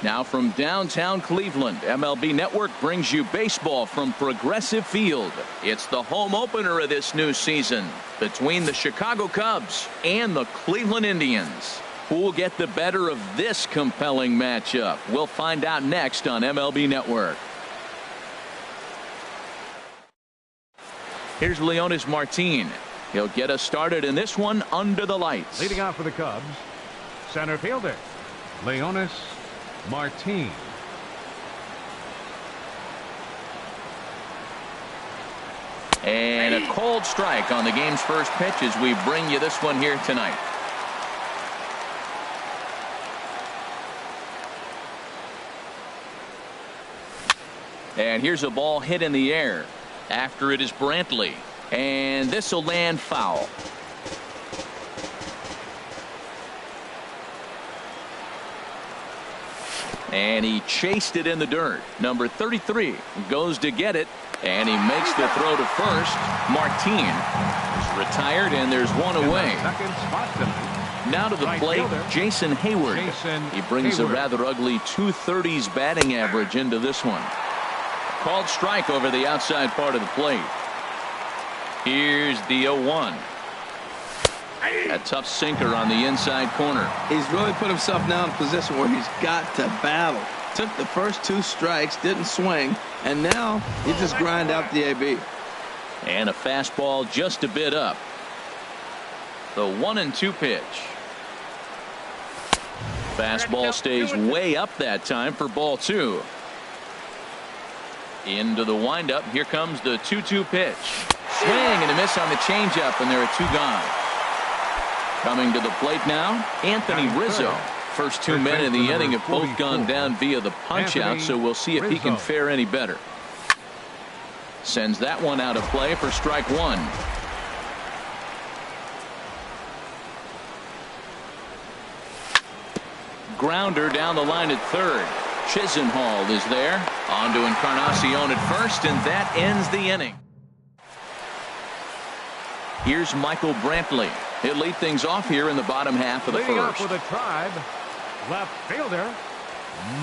Now from downtown Cleveland, MLB Network brings you baseball from Progressive Field. It's the home opener of this new season between the Chicago Cubs and the Cleveland Indians. Who will get the better of this compelling matchup? We'll find out next on MLB Network. Here's Leonys Martin. He'll get us started in this one under the lights. Leading off for the Cubs, center fielder Leonys Martin. And a cold strike on the game's first pitch as we bring you this one here tonight. And here's a ball hit in the air. After it is Brantley. And this will land foul. And he chased it in the dirt. Number 33 goes to get it. And he makes the throw to first. Martin is retired, and there's one away. Now to the plate, Jason Hayward. He brings a rather ugly 230s batting average into this one. Called strike over the outside part of the plate. Here's the 0-1. A tough sinker on the inside corner. He's really put himself now in a position where he's got to battle. Took the first 2 strikes, didn't swing, and now he just grind out the AB. And a fastball just a bit up. The 1-2 pitch. Fastball stays way up that time for ball 2. Into the windup. Here comes the 2-2 pitch. Swing and a miss on the changeup, and there are 2 gone. Coming to the plate now, Anthony Rizzo. First 2 men in the inning have both gone down via the punch out, so we'll see if he can fare any better. Sends that one out of play for strike 1. Grounder down the line at third. Chisenhall is there. On to Encarnacion at first, and that ends the inning. Here's Michael Brantley. He'll lead things off here in the bottom half of the Leading first. Up for the Tribe, left fielder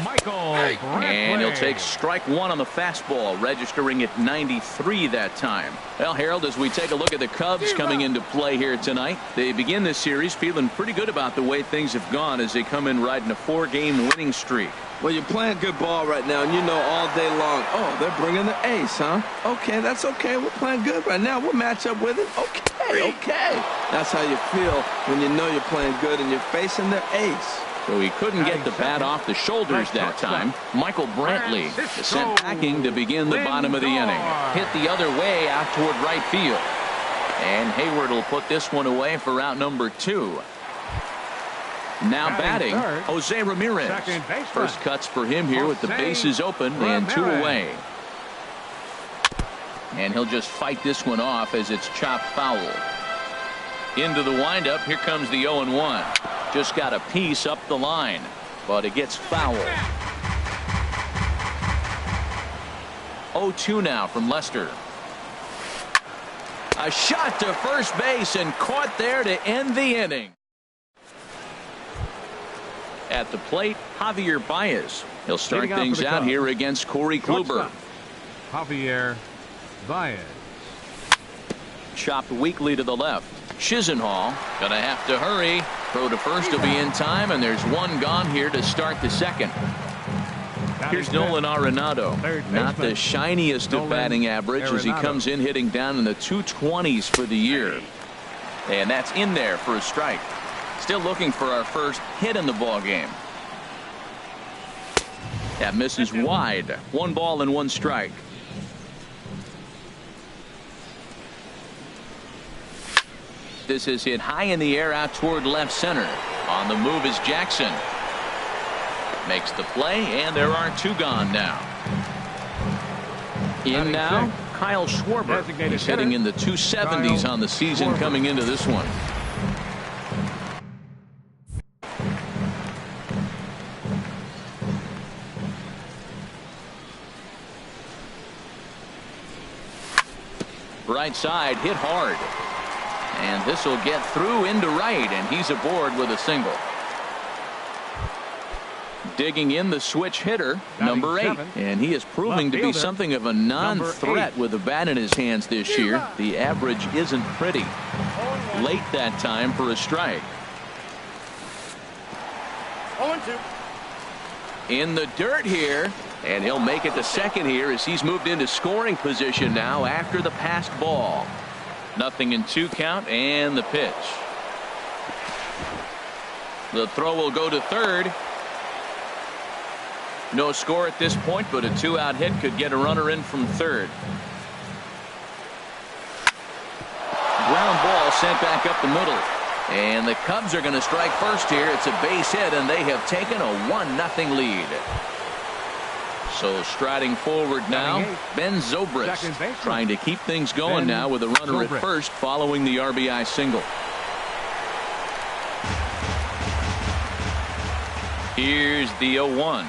Michael Brantley. And he'll take strike 1 on the fastball, registering at 93 that time. Well, Harold, as we take a look at the Cubs coming into play here tonight, they begin this series feeling pretty good about the way things have gone as they come in riding a 4-game winning streak. Well, you're playing good ball right now, and you know all day long, oh, they're bringing the ace, huh? Okay, that's okay. We're playing good right now. We'll match up with it. Okay. That's how you feel when you know you're playing good and you're facing the ace. So he couldn't get the bat off the shoulders that time. Michael Brantley is sent packing to begin the bottom of the inning. Hit the other way out toward right field. And Hayward will put this one away for out number 2. Now batting, Jose Ramirez. First cuts for him here with the bases open and 2 away. And he'll just fight this one off as it's chopped foul. Into the windup. Here comes the 0-1. Just got a piece up the line, but it gets foul. 0-2 now from Lester. A shot to first base and caught there to end the inning. At the plate, Javier Baez. He'll start things out here against Corey Kluber. Javier Baez. Chopped weakly to the left. Chisenhall gonna have to hurry. Throw to first will be in time, and there's 1 gone here to start the second. Here's Nolan Arenado. Not the shiniest of batting average as he comes in hitting down in the 220s for the year. And that's in there for a strike. Still looking for our first hit in the ball game. That misses wide. 1 ball and 1 strike. This is hit high in the air out toward left center. On the move is Jackson. Makes the play, and there are 2 gone now. In now, Kyle Schwarber. He's hitting in the 270s on the season coming into this one. Right side hit hard. And this will get through into right, and he's aboard with a single. Digging in the switch hitter, number 8. And he is proving to be something of a non-threat with the bat in his hands this year. The average isn't pretty. Late that time for a strike. 0-2. In the dirt here, and he'll make it to second here as he's moved into scoring position now after the passed ball. 0-2 count, and the pitch. The throw will go to third. No score at this point, but a 2-out hit could get a runner in from third. Ground ball sent back up the middle. And the Cubs are going to strike first here. It's a base hit, and they have taken a 1-0 lead. So striding forward now, Ben Zobrist trying to keep things going now with a runner at first following the RBI single. Here's the 0-1.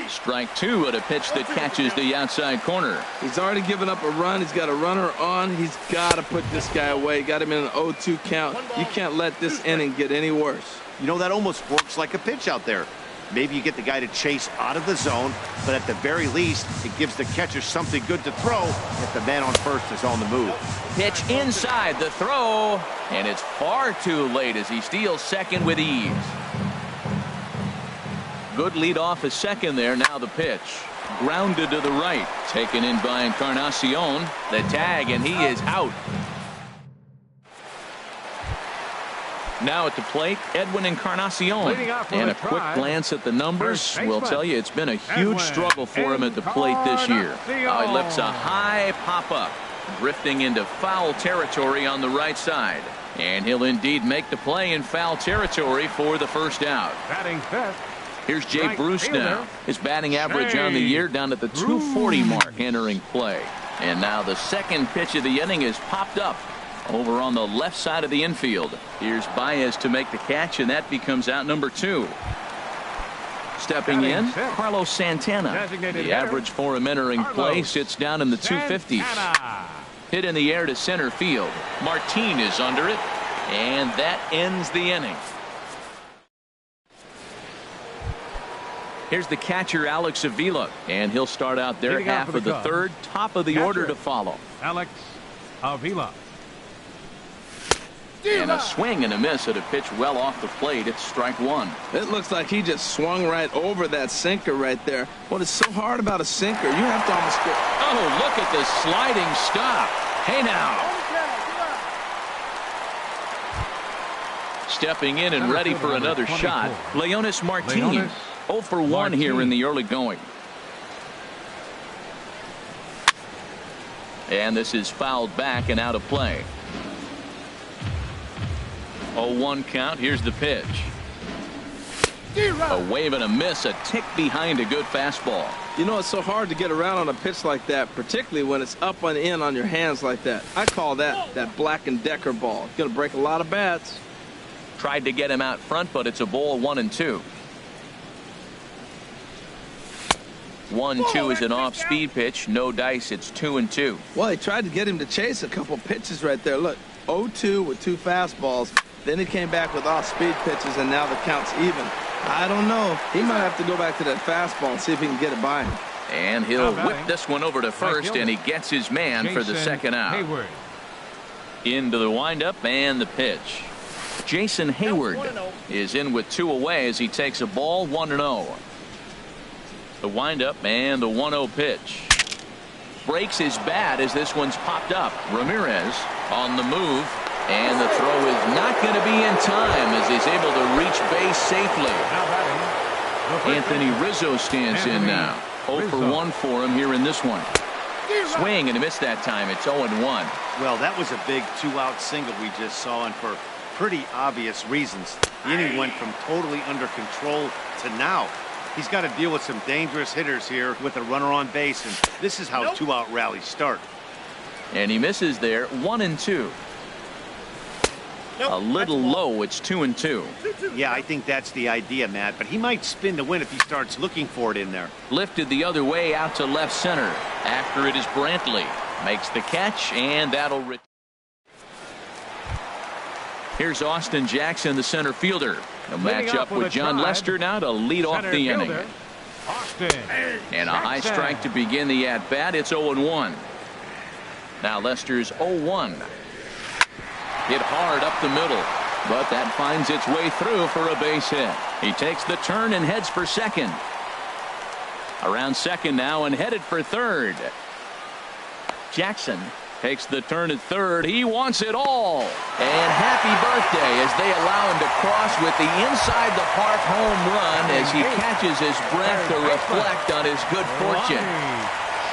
Strike 2 at a pitch that catches the outside corner. He's already given up a run. He's got a runner on. He's got to put this guy away. Got him in an 0-2 count. You can't let this inning get any worse. You know, that almost works like a pitch out there. Maybe you get the guy to chase out of the zone, but at the very least, it gives the catcher something good to throw if the man on first is on the move. Pitch inside the throw, and it's far too late as he steals second with ease. Good lead off his second there. Now the pitch. Grounded to the right. Taken in by Encarnacion. The tag, and he is out. Now at the plate, Edwin Encarnacion. And a quick glance at the numbers will tell you it's been a huge struggle for him at the plate this year. He lifts a high pop-up, drifting into foul territory on the right side. And he'll indeed make the play in foul territory for the first out. Batting fifth. Here's Jay Bruce now. His batting average on the year down at the 240 mark entering play. And now the second pitch of the inning is popped up over on the left side of the infield. Here's Baez to make the catch, and that becomes out number 2. Stepping in, Carlos Santana. The average for him entering play sits down in the 250s. Hit in the air to center field. Martin is under it, and that ends the inning. Here's the catcher, Alex Avila, and he'll start out their half of the third, top of the order to follow. Alex Avila. And a swing and a miss at a pitch well off the plate. It's strike 1. It looks like he just swung right over that sinker right there. What is so hard about a sinker? You have to almost go. Oh, look at the sliding stop. Hey now. Stepping in and ready for another shot, Leonis Martin. 0 for 1 here in the early going. And this is fouled back and out of play. 0-1 count. Here's the pitch. A wave and a miss, a tick behind a good fastball. You know, it's so hard to get around on a pitch like that, particularly when it's up and in on your hands like that. I call that Black & Decker ball. It's going to break a lot of bats. Tried to get him out front, but it's a ball 1-2. 1-2 is an off-speed pitch. No dice. It's 2-2. Well, he tried to get him to chase a couple pitches right there. Look, 0-2 with 2 fastballs. Then he came back with off-speed pitches, and now the count's even. I don't know. He might have to go back to that fastball and see if he can get it by him. And he'll whip this one over to first, and he gets his man for the second out. Hayward. Into the windup and the pitch. Jason Hayward is in with 2 away as he takes a ball 1-0. The windup and the 1-0 pitch. Breaks his bat as this one's popped up. Ramirez on the move, and the throw is not going to be in time as he's able to reach base safely. Anthony Rizzo stands in now. 0 for 1 for him here in this one. Swing and a miss that time. It's 0-1. Well, that was a big 2-out single we just saw, and for pretty obvious reasons. The inning went from totally under control to now. He's got to deal with some dangerous hitters here with a runner on base, and this is how 2-out rallies start. And he misses there. 1-2. A little low. It's 2-2. Yeah, I think that's the idea, Matt, but he might spin to win if he starts looking for it in there. Lifted the other way out to left center. After it is Brantley. Makes the catch, and that'll Here's Austin Jackson, the center fielder. He'll match up with John Lester now to lead off the inning. And a high strike to begin the at-bat. It's 0-1. Now Lester's 0-1. Hit hard up the middle, but that finds its way through for a base hit. He takes the turn and heads for second. Around second now and headed for third. Jackson takes the turn at third. He wants it all. And happy birthday as they allow him to cross with the inside the park home run as he catches his breath to reflect on his good fortune.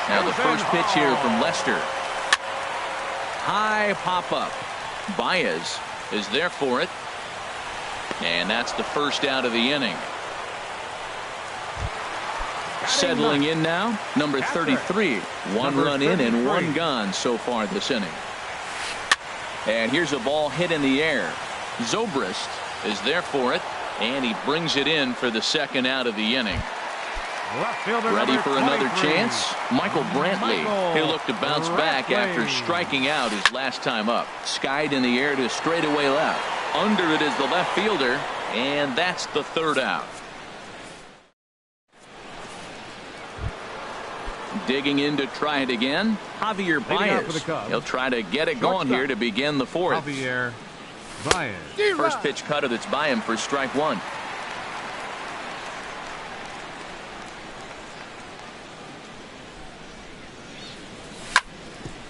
Now the first pitch here from Lester. High pop-up. Baez is there for it. And that's the first out of the inning. Settling in now, number 33. One run in and one gone so far this inning. And here's a ball hit in the air. Zobrist is there for it, and he brings it in for the second out of the inning. Ready for another chance? Michael Brantley. He'll look to bounce back after striking out his last time up. Skied in the air to straightaway left. Under it is the left fielder, and that's the third out. Digging in to try it again, Javier Baez. He'll try to get it going here to begin the fourth. Javier Baez. First pitch cutter that's by him for strike one.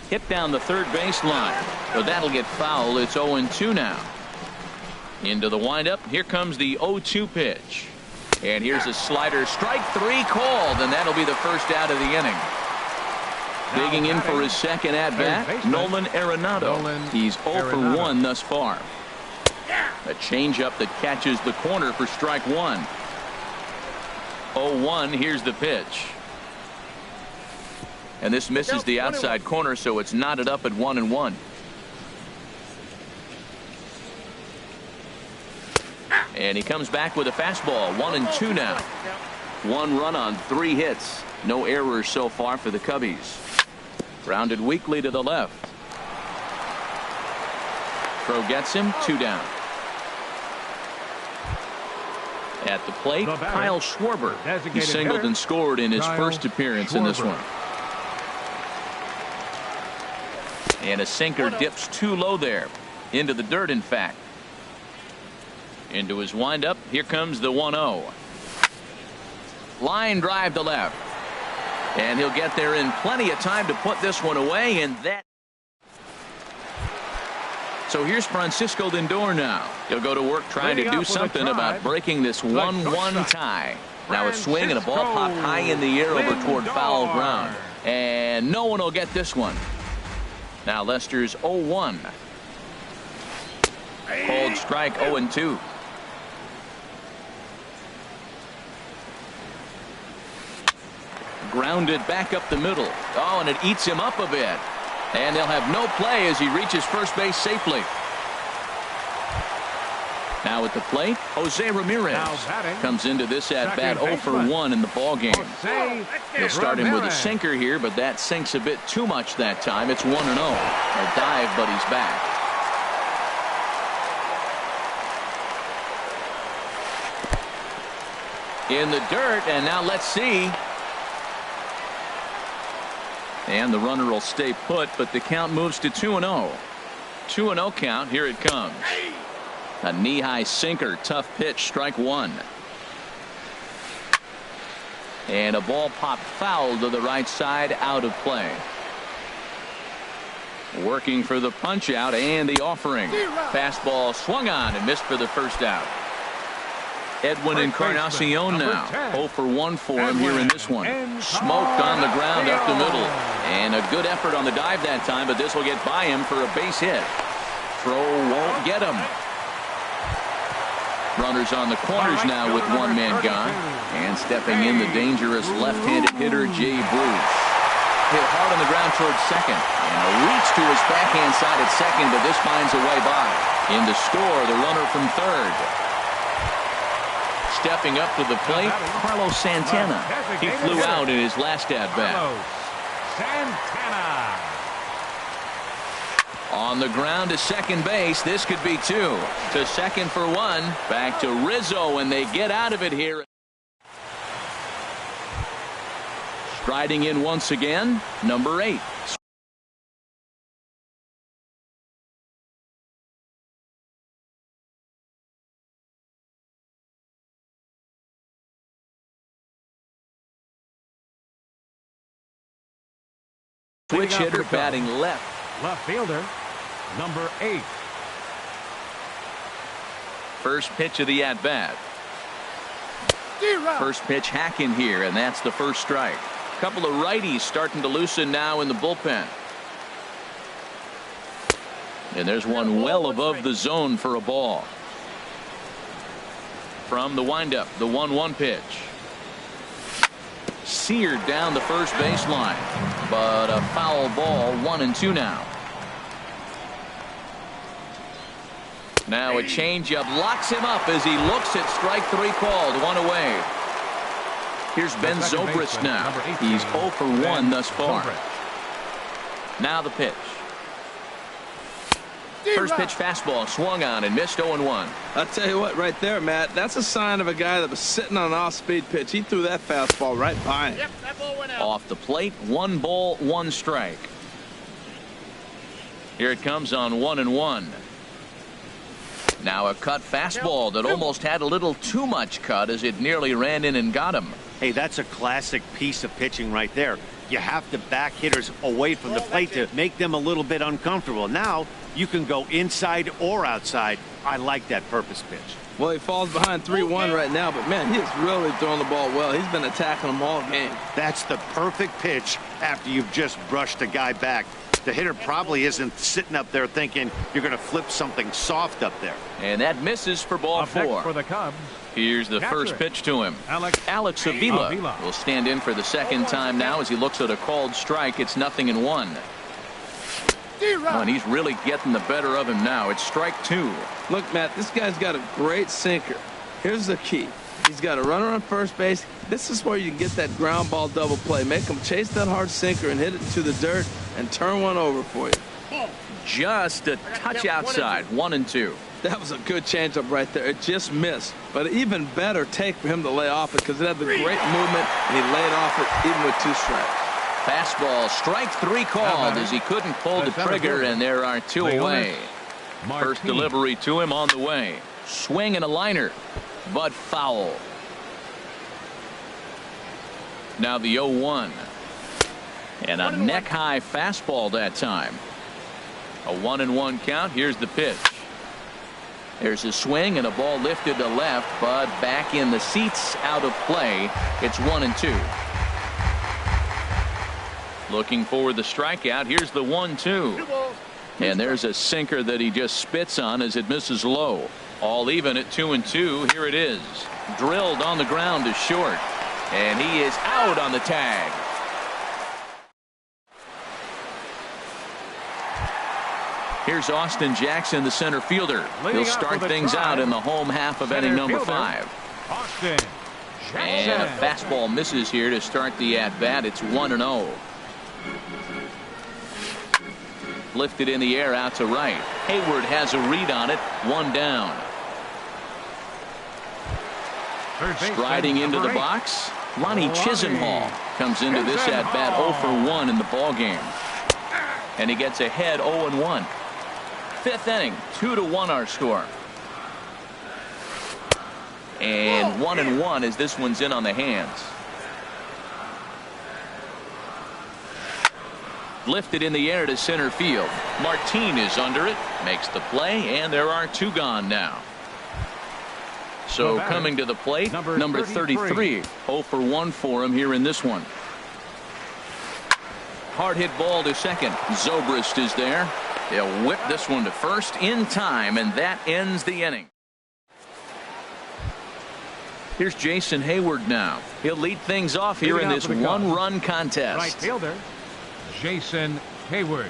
Hit down the third baseline. So that'll get foul. It's 0-2 now. Into the windup. Here comes the 0-2 pitch. And here's a slider. Strike three called, and that'll be the first out of the inning. Digging in for his second at-bat, Nolan Arenado. He's 0 for 1 thus far. A changeup that catches the corner for strike one. 0-1. Here's the pitch. And this misses the outside corner, so it's knotted up at 1-1. And he comes back with a fastball. 1-2 now. One run on 3 hits. No errors so far for the Cubbies. Grounded weakly to the left. Throw gets him. 2 down. At the plate, Kyle Schwarber. He singled and scored in his first appearance in this one. And a sinker dips too low there. Into the dirt, in fact. Into his windup. Here comes the 1-0. Line drive to left. And he'll get there in plenty of time to put this one away. And that. So here's Francisco Lindor now. He'll go to work trying to do something about breaking this 1-1 tie. Now a swing and a ball popped high in the air over toward foul ground. And no one will get this one. Now Lester's 0-1. Cold strike 0-2. Grounded back up the middle. Oh, and it eats him up a bit. And they'll have no play as he reaches first base safely. Now at the plate, Jose Ramirez comes into this at bat 0 for 1 in the ball game. They'll start him with a sinker here, but that sinks a bit too much that time. It's 1-0. A dive, but he's back. In the dirt, and now let's see. And the runner will stay put, but the count moves to 2-0. 2-0 count. Here it comes. A knee-high sinker. Tough pitch. Strike one. And a ball popped foul to the right side. Out of play. Working for the punch out and the offering. Fastball swung on and missed for the first out. Edwin Encarnacion now. 0 for 1 for him here in this one. Smoked on the ground up the middle. And a good effort on the dive that time, but this will get by him for a base hit. Throw won't get him. Runners on the corners now with one man gone. And stepping in the dangerous left-handed hitter, Jay Bruce. Hit hard on the ground towards second. And a reach to his backhand side at second, but this finds a way by. In to score, the runner from third. Stepping up to the plate, Carlos Santana. He flew out in his last at-bat. On the ground to second base. This could be 2. To second for 1. Back to Rizzo, and they get out of it here. Striding in once again, number 8. Switch hitter batting left. Left fielder, number 8. First pitch of the at-bat. First pitch hacking here, and that's the first strike. Couple of righties starting to loosen now in the bullpen. And there's one well above the zone for a ball. From the windup, the 1-1 pitch. Seared down the first baseline, but a foul ball. 1-2 now. Now a changeup locks him up as he looks at strike 3 called. 1 away. Here's Ben Zobrist now. He's 0 for 1 thus far. Now the pitch. First pitch fastball swung on and missed. 0-1. I'll tell you what, right there, Matt, that's a sign of a guy that was sitting on an off-speed pitch. He threw that fastball right by him. Yep, that ball went out. Off the plate, 1 ball, 1 strike. Here it comes on 1-1. Now a cut fastball that almost had a little too much cut as it nearly ran in and got him. Hey, that's a classic piece of pitching right there. You have to back hitters away from the plate to make them a little bit uncomfortable. Now you can go inside or outside. I like that purpose pitch. Well, he falls behind 3-1 right now, but man, he is really throwing the ball well. He's been attacking them all game. That's the perfect pitch after you've just brushed a guy back. The hitter probably isn't sitting up there thinking you're going to flip something soft up there. And that misses for ball 4. For the Cubs. Here's the first pitch to him. Alex Avila will stand in for the second time now as he looks at a called strike. It's 0-1. Oh, and he's really getting the better of him now. It's strike 2. Look, Matt, this guy's got a great sinker. Here's the key. He's got a runner on first base. This is where you get that ground ball double play. Make him chase that hard sinker and hit it to the dirt and turn one over for you. Just a touch outside. 1-2. That was a good changeup right there. It just missed. But an even better take for him to lay off it because it had the great movement and he laid off it even with 2 strikes. Fastball, strike 3 called as he couldn't pull the trigger, and there are 2 away. First delivery to him on the way. Swing and a liner, but foul. Now the 0-1. And a neck-high fastball that time. A 1-1 count. Here's the pitch. There's a swing and a ball lifted to left, but back in the seats, out of play. It's 1-2. Looking for the strikeout. Here's the 1-2. And there's a sinker that he just spits on as it misses low. All even at 2-2. Here it is. Drilled on the ground to short. And he is out on the tag. Here's Austin Jackson, the center fielder. He'll start things out in the home half of inning number 5. Austin Jackson. And a fastball misses here to start the at-bat. It's 1-0. Lifted in the air out to right. Hayward has a read on it. 1 down. Striding into the box, Lonnie Chisenhall comes into this at-bat 0 for 1 in the ballgame. And he gets ahead 0-1. 5th inning, 2-1 our score. And 1-1 as this one's in on the hands. Lifted in the air to center field. Martin is under it, makes the play, and there are 2 gone now. So coming to the plate, number 33. 0 for 1 for him here in this one. Hard hit ball to second. Zobrist is there. They'll whip this one to first in time, and that ends the inning. Here's Jason Hayward now. He'll lead things off here in this 1-run contest. Right fielder, Jason Hayward.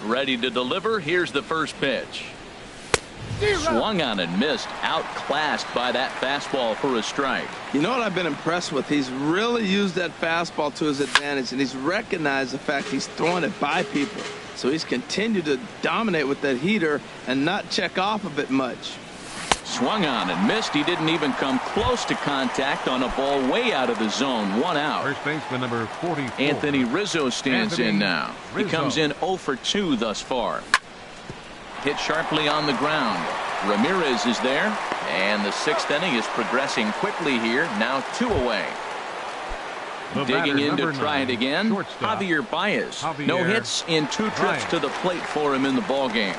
Ready to deliver. Here's the first pitch. Swung on and missed. Outclassed by that fastball for a strike. You know what I've been impressed with? He's really used that fastball to his advantage, and he's recognized the fact he's throwing it by people. So he's continued to dominate with that heater and not check off a bit much. Swung on and missed. He didn't even come close to contact on a ball way out of the zone. 1 out. First baseman number 44. Anthony Rizzo stands in now. Rizzo. He comes in 0 for 2 thus far. Hit sharply on the ground. Ramirez is there. And the 6th inning is progressing quickly here. Now 2 away. The Digging in to 9, try it again. shortstop. Javier Baez. Javier No hits in 2 trips Baez. to the plate for him in the ball game.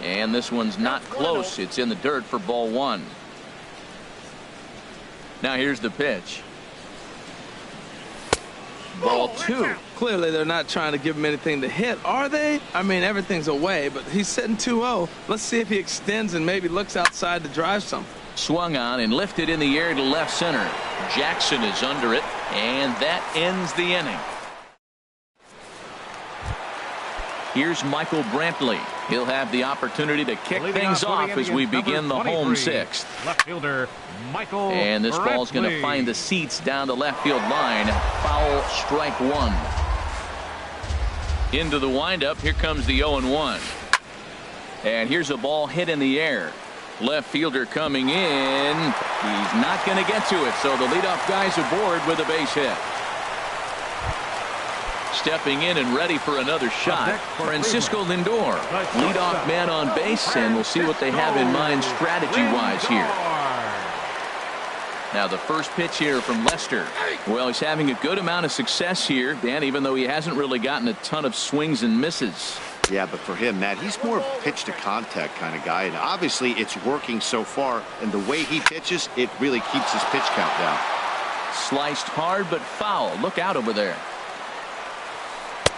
And this one's not close. It's in the dirt for ball 1. Now here's the pitch. Ball 2. Clearly they're not trying to give him anything to hit, are they? I mean, everything's away, but he's sitting 2-0. Let's see if he extends and maybe looks outside to drive something. Swung on and lifted in the air to left center. Jackson is under it, and that ends the inning. Here's Michael Brantley. He'll have the opportunity to kick things off as we begin the home 6th. Left fielder Michael And this ball's going to Brantley. find the seats down the left field line. Foul, strike 1. Into the windup. Here comes the 0-1. And here's a ball hit in the air. Left fielder coming in. He's not going to get to it, so the leadoff guy's aboard with a base hit. Stepping in and ready for another shot, Francisco Lindor, leadoff man on base, and we'll see what they have in mind strategy-wise here. Now the first pitch here from Lester. Well, he's having a good amount of success here, Dan, even though he hasn't really gotten a ton of swings and misses. Yeah, but for him, Matt, he's more of a pitch to contact kind of guy, and obviously it's working so far, and the way he pitches, it really keeps his pitch count down. Sliced hard but foul. Look out over there.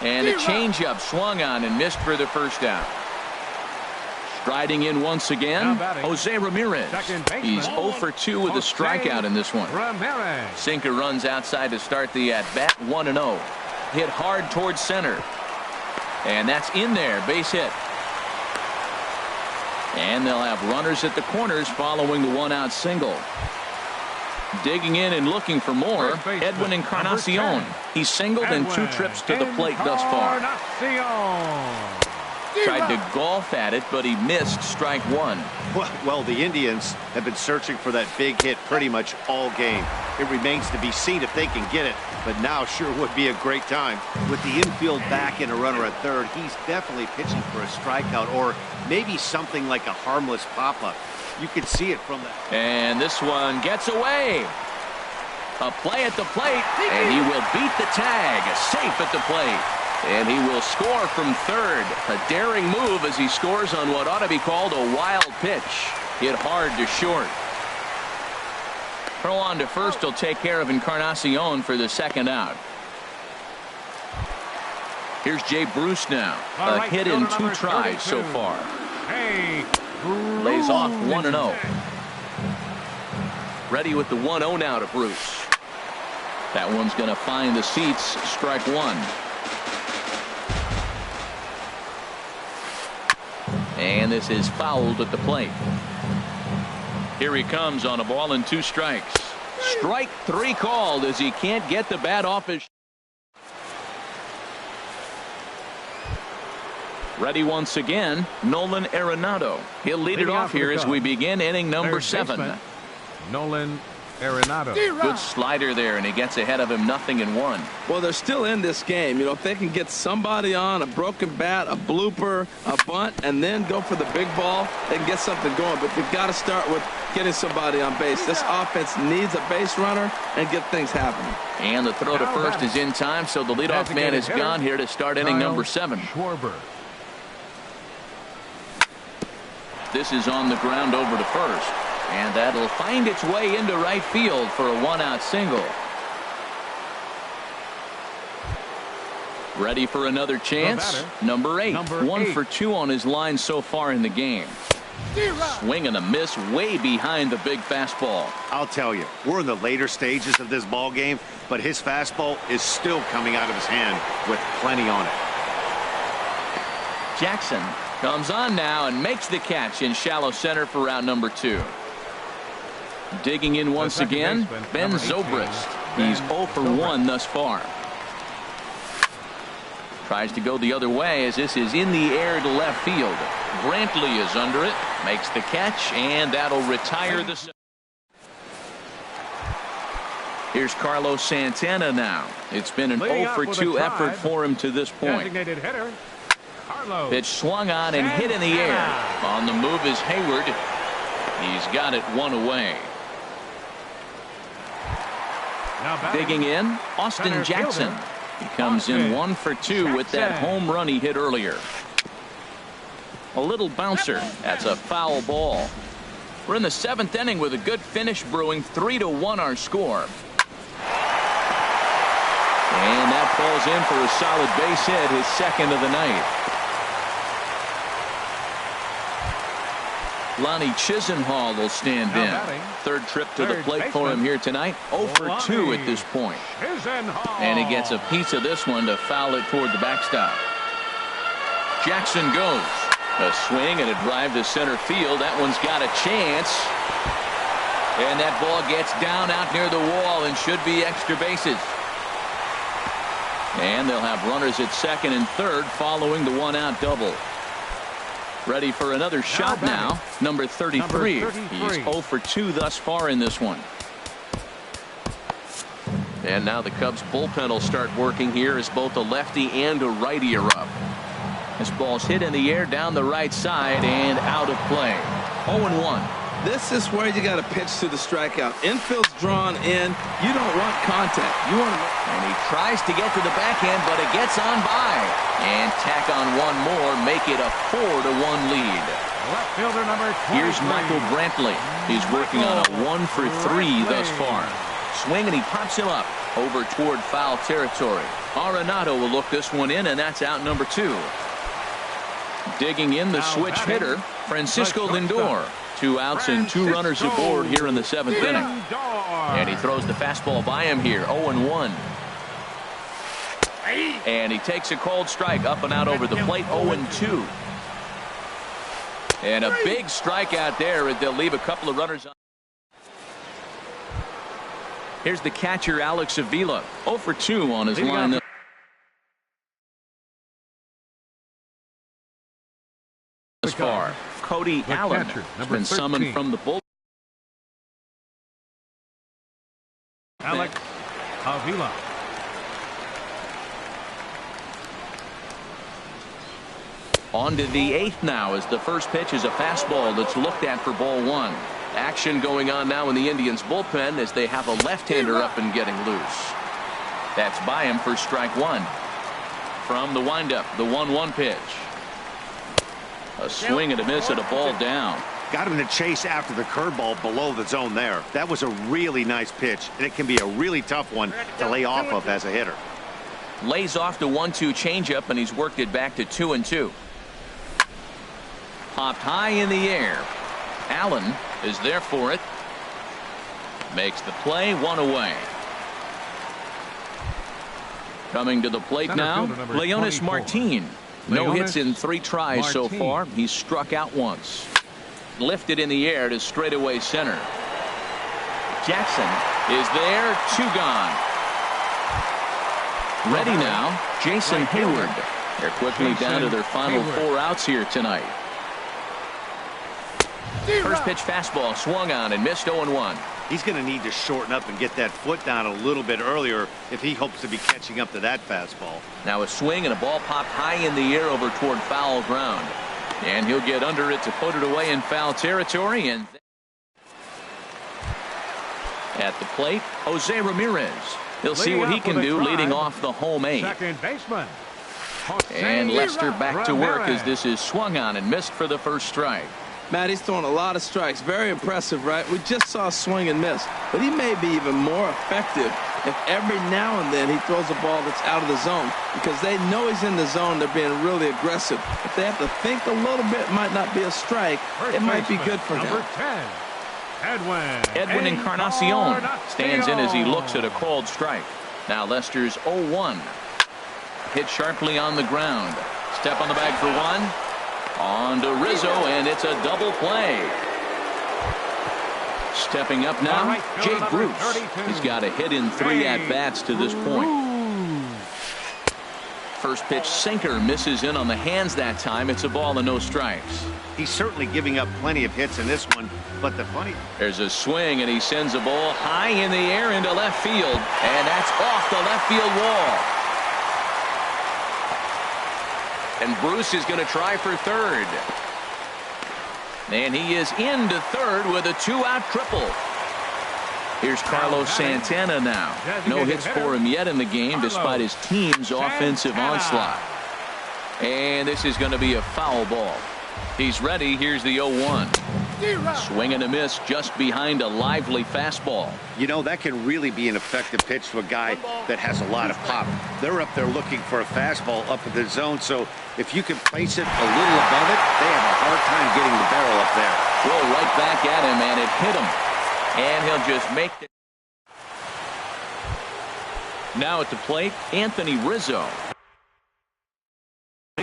And a changeup swung on and missed for the first down. Striding in once again, Jose Ramirez. He's 0 for 2 with a strikeout in this one. Ramirez. Sinker runs outside to start the at-bat. 1-0. Hit hard towards center. And that's in there. Base hit. And they'll have runners at the corners following the 1-out single. Digging in and looking for more, Edwin Encarnacion. He's singled in 2 trips to the plate thus far. Tried to golf at it, but he missed strike 1. Well, the Indians have been searching for that big hit pretty much all game. It remains to be seen if they can get it, but now sure would be a great time. With the infield back and a runner at third, he's definitely pitching for a strikeout or maybe something like a harmless pop-up. You could see it from that. And this one gets away. A play at the plate, and he will beat the tag. Safe at the plate. And he will score from third. A daring move as he scores on what ought to be called a wild pitch. Hit hard to short. Throw on to first will take care of Encarnacion for the 2nd out. Here's Jay Bruce now. A hit in 2 tries so far. Lays off 1-0. Ready with the 1-0 now to Bruce. That one's going to find the seats. Strike 1. And this is fouled at the plate. Here he comes on a ball and 2 strikes. Strike 3 called as he can't get the bat off his. Ready once again, Nolan Arenado. He'll lead it off here as we begin inning number 7. Nolan Arenado. Good slider there, and he gets ahead of him 0-1. Well, they're still in this game. You know, if they can get somebody on, a broken bat, a blooper, a bunt, and then go for the big ball, they can get something going. But they've got to start with getting somebody on base. This offense needs a base runner and get things happening. And the throw to first is in time, so the leadoff man is gone here to start inning number 7. Schwarber. This is on the ground over to first. And that'll find its way into right field for a 1-out single. Ready for another chance? Number 8. 1 for 2 on his line so far in the game. Swing and a miss way behind the big fastball. I'll tell you, we're in the later stages of this ball game, but his fastball is still coming out of his hand with plenty on it. Jackson comes on now and makes the catch in shallow center for round number 2. Digging in once again, Ben Zobrist. He's 0 for 1 thus far. Tries to go the other way as this is in the air to left field. Brantley is under it, makes the catch, and that'll retire the. Here's Carlos Santana now. It's been an 0-for-2 effort for him to this point. Hitter, Pitch swung on and hit in the air. On the move is Hayward. He's got it one away. Digging in, Austin Jackson. He comes in 1-for-2 with that home run he hit earlier. A little bouncer. That's a foul ball. We're in the 7th inning with a good finish brewing. 3-1 our score. And that falls in for a solid base hit, his second of the night. Lonnie Chisenhall will stand in. Third trip to the plate for him here tonight. 0-for-2 at this point. And he gets a piece of this one to foul it toward the backstop. Jackson goes. A swing and a drive to center field. That one's got a chance. And that ball gets down out near the wall and should be extra bases. And they'll have runners at second and third following the one-out double. Ready for another shot now. Number 33. He's 0-for-2 thus far in this one. And now the Cubs bullpen will start working here as both a lefty and a righty are up. This ball's hit in the air down the right side and out of play. 0-1. This is where you got to pitch to the strikeout. Infield's drawn in. You don't want contact. You want to. And he tries to get to the backhand, but it gets on by. And tack on one more, make it a 4-1 lead. Left fielder number 23. Here's Michael Brantley. He's working on a 1-for-3 thus far. Swing and he pops him up over toward foul territory. Arenado will look this one in, and that's out number 2. Digging in the switch hitter, Francisco Lindor. 2 outs and 2 runners aboard here in the 7th inning. And he throws the fastball by him here. 0-1. And he takes a cold strike up and out over the plate. 0-2. And a big strikeout there. They'll leave a couple of runners on. Here's the catcher, Alex Avila. 0-for-2 on his line. As far. Cody Allen has been summoned from the bullpen. Alex Avila. On to the 8th now as the first pitch is a fastball that's looked at for ball 1. Action going on now in the Indians bullpen as they have a left-hander up and getting loose. That's by him for strike 1. From the windup, the 1-1 pitch. A swing and a miss at a ball down. Got him to chase after the curveball below the zone there. That was a really nice pitch, and it can be a really tough one to lay off of as a hitter. Lays off the 1-2 changeup, and he's worked it back to 2-2. Popped high in the air. Allen is there for it. Makes the play, 1 away. Coming to the plate now, Leonis Martin. No hits in 3 tries so far. He's struck out once. Lifted in the air to straightaway center. Jackson is there. 2 gone. Ready now, Jason Hayward. They're quickly down to their final 4 outs here tonight. First pitch fastball swung on and missed. 0-1. He's going to need to shorten up and get that foot down a little bit earlier if he hopes to be catching up to that fastball. Now a swing and a ball popped high in the air over toward foul ground. And he'll get under it to put it away in foul territory. And at the plate, Jose Ramirez. He'll see what he can do leading off the home 8. Second baseman. And Lester back to work as this is swung on and missed for the first strike. Matt, he's throwing a lot of strikes. Very impressive, right? We just saw a swing and miss. But he may be even more effective if every now and then he throws a ball that's out of the zone. Because they know he's in the zone. They're being really aggressive. If they have to think a little bit, it might not be a strike. It might be good for him. Number 10, Edwin Encarnacion stands in as he looks at a called strike. Now Lester's 0-1. Hit sharply on the ground. Step on the bag for 1. On to Rizzo, and it's a double play. Stepping up now, Jay Bruce. He's got a hit in 3 at-bats to this point. First pitch sinker misses in on the hands that time. It's a ball and no strikes. He's certainly giving up plenty of hits in this one, but there's a swing, and he sends a ball high in the air into left field, and that's off the left field wall. And Bruce is going to try for third. And he is into third with a two-out triple. Here's Carlos Santana now. No hits for him yet in the game despite his team's offensive onslaught. And this is going to be a foul ball. He's ready. Here's the 0-1. Swing and a miss just behind a lively fastball. You know, that can really be an effective pitch to a guy that has a lot of pop. They're up there looking for a fastball up in the zone, so if you can place it a little above it, they have a hard time getting the barrel up there. Throw right back at him, and it hit him. And he'll just make it. Now at the plate, Anthony Rizzo.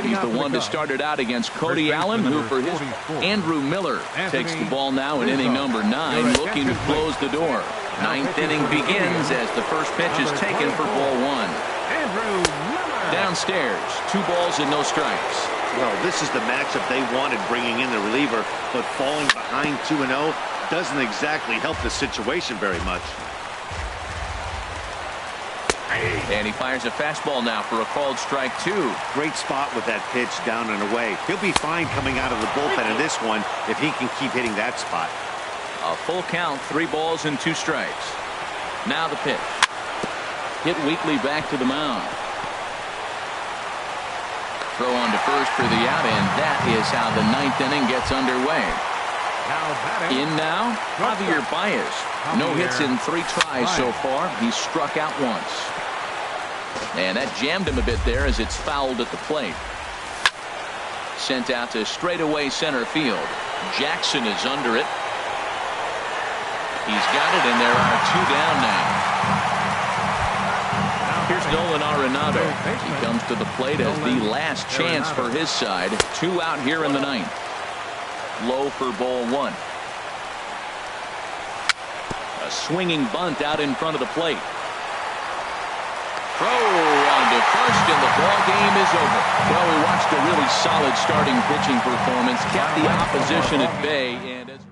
He's the one that started out against Cody Allen, who for his Andrew Miller takes the ball now in inning number 9, looking to close the door. Ninth inning begins as the first pitch is taken for ball 1. Downstairs, 2 balls and no strikes. Well, this is the matchup they wanted, bringing in the reliever, but falling behind 2-0 doesn't exactly help the situation very much. And he fires a fastball now for a called strike 2. Great spot with that pitch down and away. He'll be fine coming out of the bullpen in this one if he can keep hitting that spot. A full count, 3 balls and 2 strikes. Now the pitch. Hit weakly back to the mound. Throw on to first for the out, and that is how the 9th inning gets underway. In now, Javier Baez. No hits in 3 tries so far. He's struck out once. And that jammed him a bit there as it's fouled at the plate. Sent out to straightaway center field. Jackson is under it. He's got it, and there are 2 down now. Here's Nolan Arenado. He comes to the plate as the last chance for his side. 2 out here in the 9th. Low for ball 1. A swinging bunt out in front of the plate. Throw on to first, and the ball game is over. Well, we watched a really solid starting pitching performance, kept the opposition at bay, and as